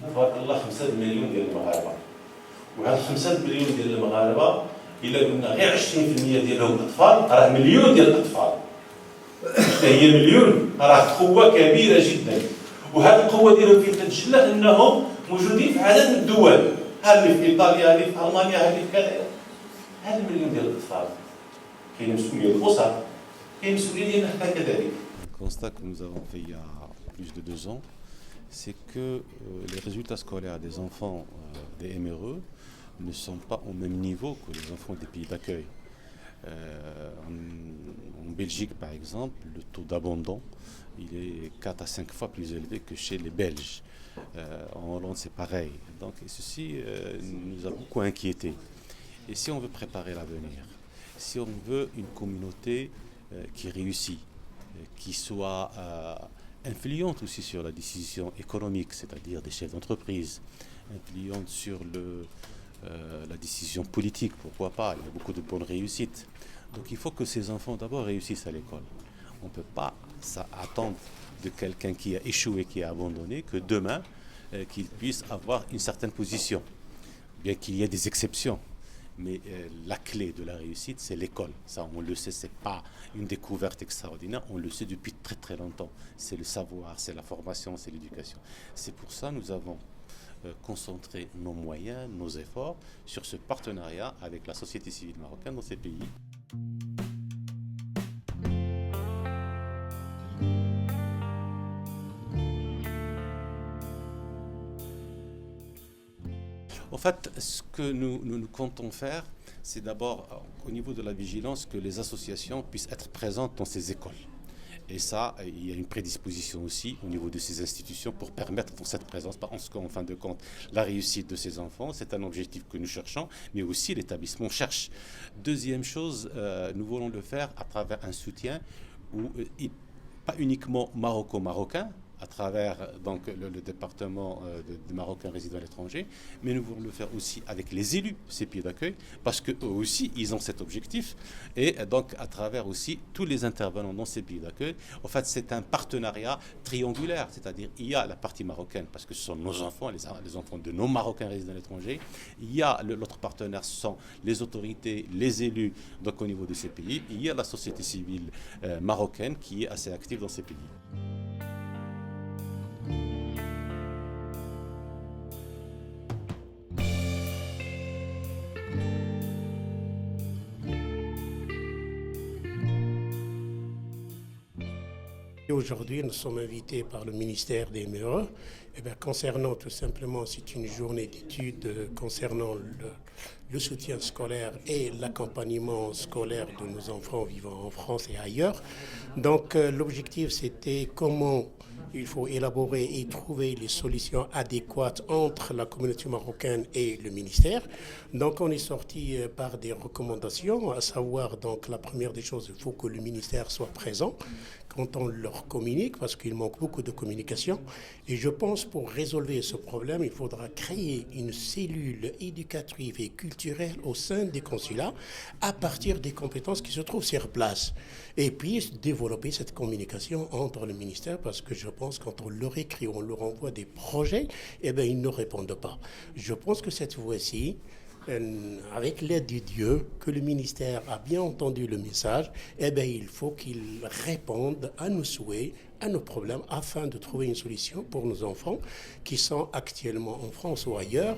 تبارك الله 5 مليون ديال المغاربه، وهاد 5 مليون ديال المغاربه الا قلنا غير 20% ديالهم اطفال راه مليون ديال الاطفال. هي مليون راه قوه كبيره جدا، وهذه القوه ديالهم فين كتجلى انهم موجودين في عدد من الدول، ها اللي في ايطاليا، اللي في المانيا، ها اللي في كذا. هذا المليون ديال الاطفال كاين مسؤوليه الاسر، كاين مسؤوليه ديالنا حنا كذلك. Le constat que nous avons fait il y a plus de 2 ans, c'est que les résultats scolaires des enfants des MRE ne sont pas au même niveau que les enfants des pays d'accueil. En Belgique, par exemple, le taux d'abandon il est 4 à 5 fois plus élevé que chez les Belges. En Hollande, c'est pareil. Donc, et ceci nous a beaucoup inquiétés. Et si on veut préparer l'avenir, si on veut une communauté qui réussit, qui soit influente aussi sur la décision économique, c'est-à-dire des chefs d'entreprise, influente sur la décision politique, pourquoi pas, il y a beaucoup de bonnes réussites. Donc il faut que ces enfants d'abord réussissent à l'école. On ne peut pas attendre de quelqu'un qui a échoué, qui a abandonné, que demain, qu'il puisse avoir une certaine position. Bien qu'il y ait des exceptions. Mais la clé de la réussite, c'est l'école. Ça, on le sait, ce n'est pas une découverte extraordinaire. On le sait depuis très très longtemps. C'est le savoir, c'est la formation, c'est l'éducation. C'est pour ça que nous avons concentré nos moyens, nos efforts sur ce partenariat avec la société civile marocaine dans ces pays. En fait, ce que nous comptons faire, c'est d'abord, au niveau de la vigilance, que les associations puissent être présentes dans ces écoles. Et ça, il y a une prédisposition aussi au niveau de ces institutions pour permettre cette présence, parce qu'en fin de compte, la réussite de ces enfants, c'est un objectif que nous cherchons, mais aussi l'établissement cherche. Deuxième chose, nous voulons le faire à travers un soutien, pas uniquement marocain, à travers donc, le département de Marocains résidant à l'étranger, mais nous voulons le faire aussi avec les élus de ces pays d'accueil, parce qu'eux aussi, ils ont cet objectif, et donc à travers aussi tous les intervenants dans ces pays d'accueil. En fait, c'est un partenariat triangulaire, c'est-à-dire il y a la partie marocaine, parce que ce sont nos enfants, les enfants de nos Marocains résidant à l'étranger, il y a l'autre partenaire, ce sont les autorités, les élus, donc au niveau de ces pays, il y a la société civile marocaine qui est assez active dans ces pays. Aujourd'hui, nous sommes invités par le ministère des MRE. Concernant tout simplement, c'est une journée d'études concernant le soutien scolaire et l'accompagnement scolaire de nos enfants vivant en France et ailleurs. Donc l'objectif, c'était comment il faut élaborer et trouver les solutions adéquates entre la communauté marocaine et le ministère. Donc on est sorti par des recommandations, à savoir donc la première des choses, il faut que le ministère soit présent quand on leur communique, parce qu'il manque beaucoup de communication. Et je pense pour résolver ce problème, il faudra créer une cellule éducative et culturelle au sein des consulats à partir des compétences qui se trouvent sur place. Et puis développer cette communication entre le ministère, parce que je pense que quand on leur écrit, on leur envoie des projets, ils ne répondent pas. Je pense que cette fois-ci, avec l'aide de Dieu, que le ministère a bien entendu le message, il faut qu'il réponde à nos souhaits, à nos problèmes, afin de trouver une solution pour nos enfants qui sont actuellement en France ou ailleurs.